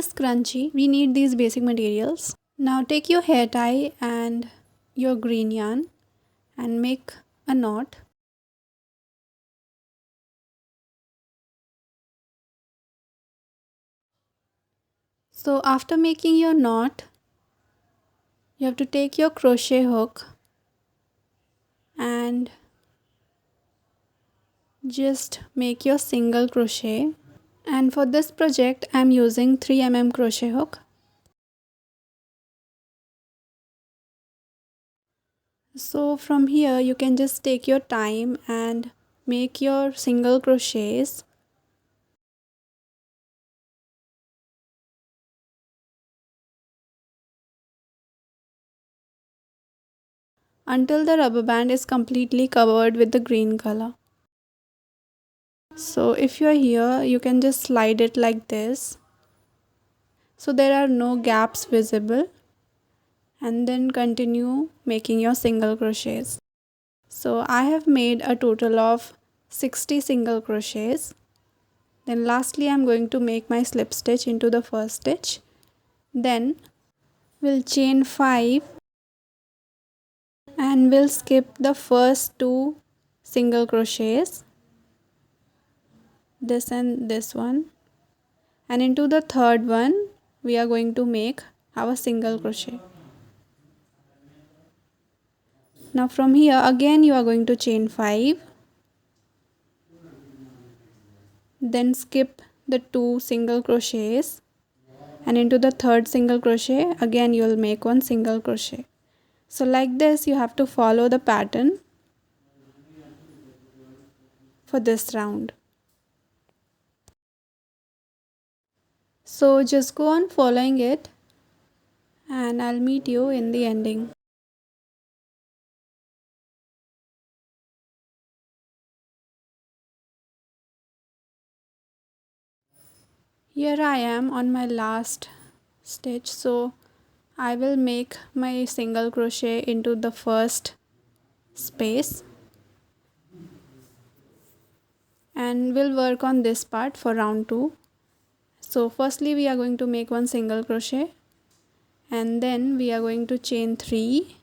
this scrunchie, we need these basic materials. Now take your hair tie and your green yarn and make a knot. So after making your knot, you have to take your crochet hook and just make your single crochet. And for this project I am using 3 mm crochet hook. So from here you can just take your time and make your single crochets. Until the rubber band is completely covered with the green color. So if you are here, you can just slide it like this, so there are no gaps visible, and then continue making your single crochets. So I have made a total of 60 single crochets. Then lastly I'm going to make my slip stitch into the first stitch. Then we'll chain 5 and we'll skip the first 2 single crochets, this and this one, and into the third one we are going to make our single crochet. Now from here again you are going to chain 5, then skip the 2 single crochets, and into the third single crochet again you will make 1 single crochet. So like this you have to follow the pattern for this round. So just go on following it and I'll meet you in the ending. Here I am on my last stitch, so I will make my single crochet into the first space and we'll work on this part for round 2. So firstly we are going to make 1 single crochet, and then we are going to chain 3,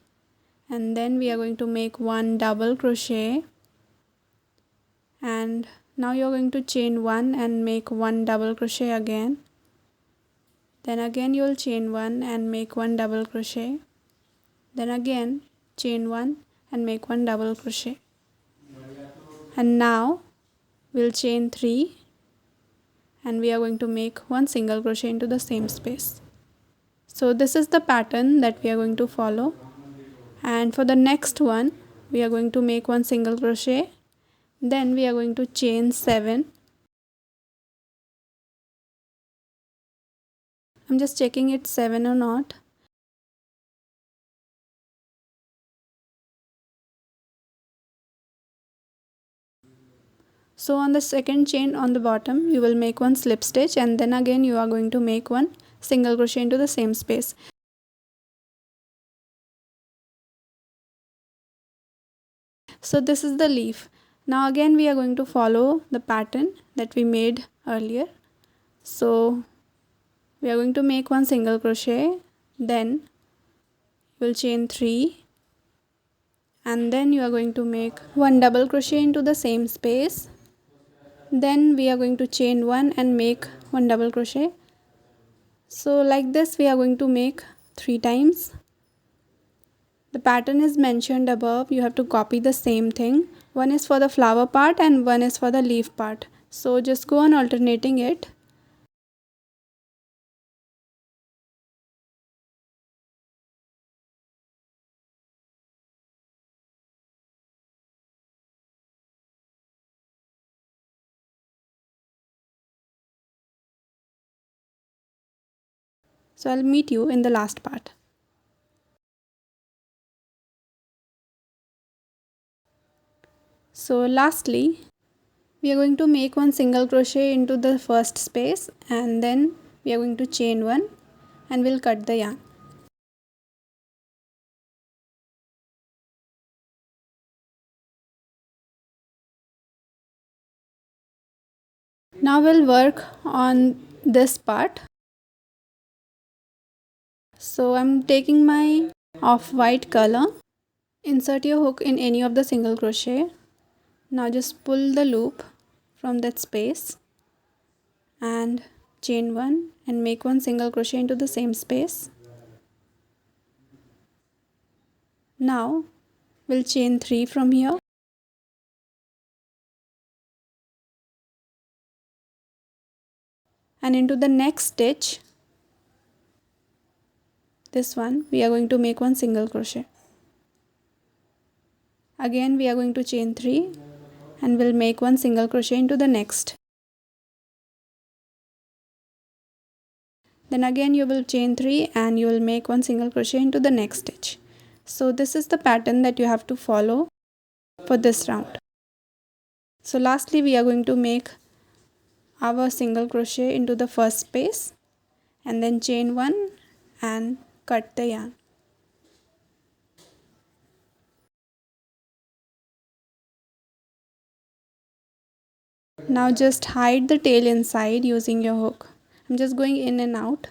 and then we are going to make 1 double crochet, and now you're going to chain 1 and make 1 double crochet again. Then again you'll chain 1 and make 1 double crochet. Then again chain 1 and make 1 double crochet. And now we'll chain 3 and we are going to make 1 single crochet into the same space. So this is the pattern that we are going to follow, and for the next one we are going to make 1 single crochet, then we are going to chain 7. I'm just checking it's 7 or not. So on the second chain on the bottom you will make 1 slip stitch, and then again you are going to make 1 single crochet into the same space. So this is the leaf. Now again we are going to follow the pattern that we made earlier. So we are going to make 1 single crochet, then you will chain 3, and then you are going to make 1 double crochet into the same space. Then we are going to chain 1 and make 1 double crochet. So like this we are going to make 3 times. The pattern is mentioned above. You have to copy the same thing. One is for the flower part and one is for the leaf part. So just go on alternating it. So I'll meet you in the last part. So lastly, we are going to make 1 single crochet into the first space, and then we are going to chain 1 and we'll cut the yarn. Now we'll work on this part. So I'm taking my off-white color. Insert your hook in any of the single crochet. Now just pull the loop from that space and chain one and make one single crochet into the same space. Now we'll chain 3 from here and into the next stitch, this one, we are going to make one single crochet. Again we are going to chain 3 and we'll make one single crochet into the next. Then again you will chain 3 and you will make one single crochet into the next stitch. So this is the pattern that you have to follow for this round. So lastly we are going to make our single crochet into the first space and then chain 1 and cut the yarn. Now just hide the tail inside using your hook. I'm just going in and out.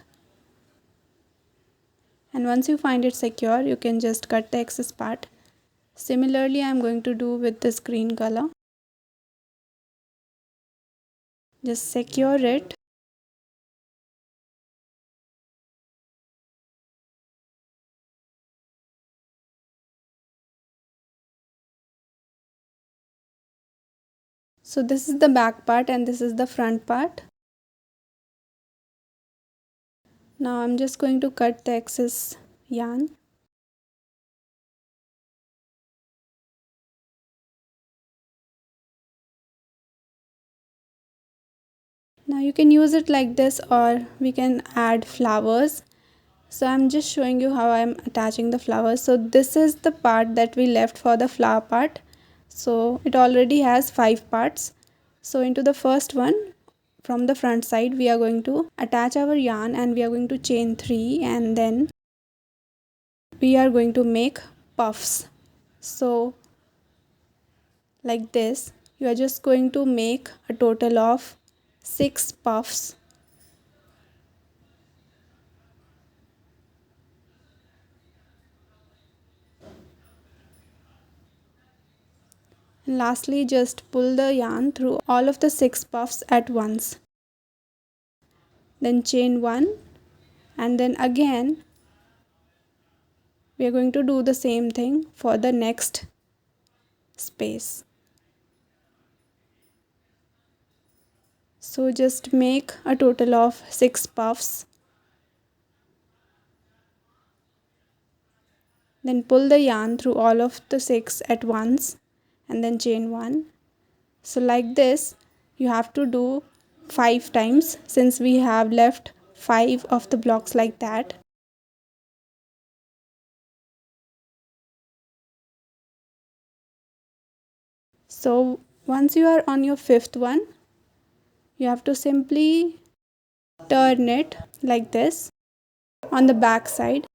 And once you find it secure, you can just cut the excess part. Similarly, I'm going to do with this green color. Just secure it. So this is the back part and this is the front part. Now I'm just going to cut the excess yarn. Now you can use it like this or we can add flowers. So I'm just showing you how I'm attaching the flowers. So this is the part that we left for the flower part. So it already has 5 parts. So into the first one from the front side we are going to attach our yarn and we are going to chain 3 and then we are going to make puffs. So like this you are just going to make a total of 6 puffs. And lastly just pull the yarn through all of the 6 puffs at once. Then chain 1 and then again we are going to do the same thing for the next space. So just make a total of 6 puffs. Then pull the yarn through all of the 6 at once and then chain 1. So like this you have to do 5 times since we have left 5 of the blocks like that. So once you are on your 5th one, you have to simply turn it like this on the back side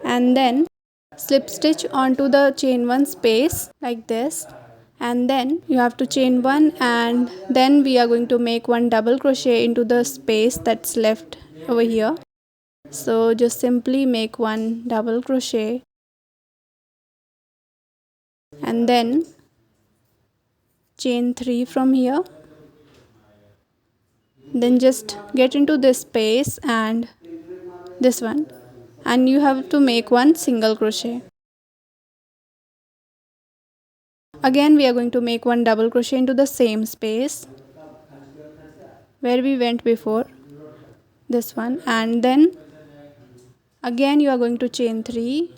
and then slip stitch onto the chain 1 space like this, and then you have to chain 1 and then we are going to make one double crochet into the space that's left over here. So just simply make one double crochet and then chain 3 from here, then just get into this space and this one, and you have to make one single crochet. Again we are going to make one double crochet into the same space where we went before, this one, and then again you are going to chain 3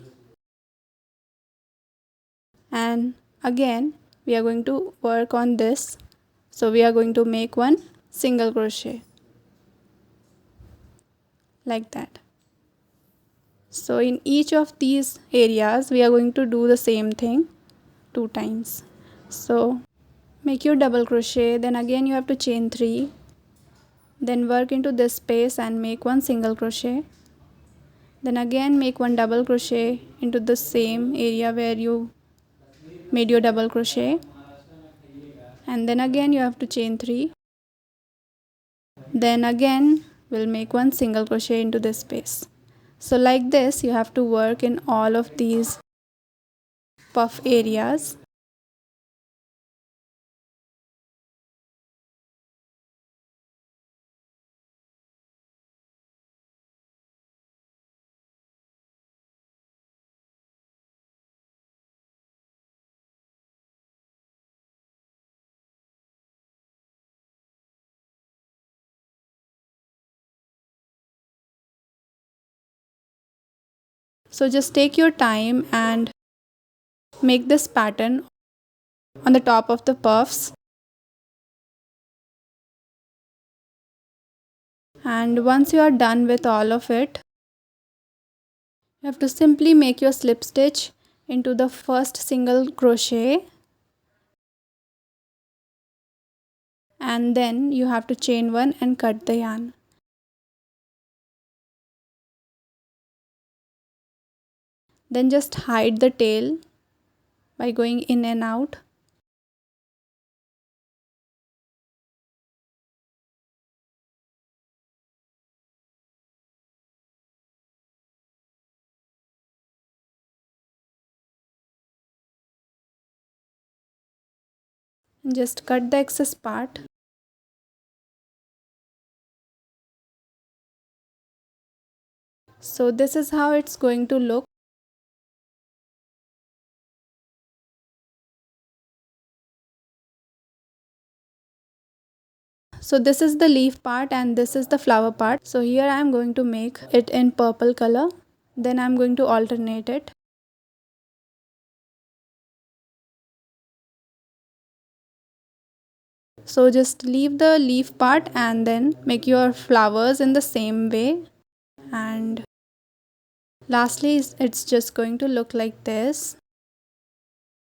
and again we are going to work on this. So we are going to make one single crochet like that. So in each of these areas we are going to do the same thing 2 times. So make your double crochet, then again you have to chain 3, then work into this space and make one single crochet, then again make one double crochet into the same area where you made your double crochet, and then again you have to chain 3, then again we'll make one single crochet into this space. So like this you have to work in all of these puff areas. So just take your time and make this pattern on the top of the puffs. And once you are done with all of it, you have to simply make your slip stitch into the first single crochet, and then you have to chain one and cut the yarn. Then just hide the tail by going in and out. And just cut the excess part. So this is how it's going to look. So this is the leaf part and this is the flower part. So here I am going to make it in purple color. Then I am going to alternate it. So just leave the leaf part and then make your flowers in the same way. And lastly it's just going to look like this.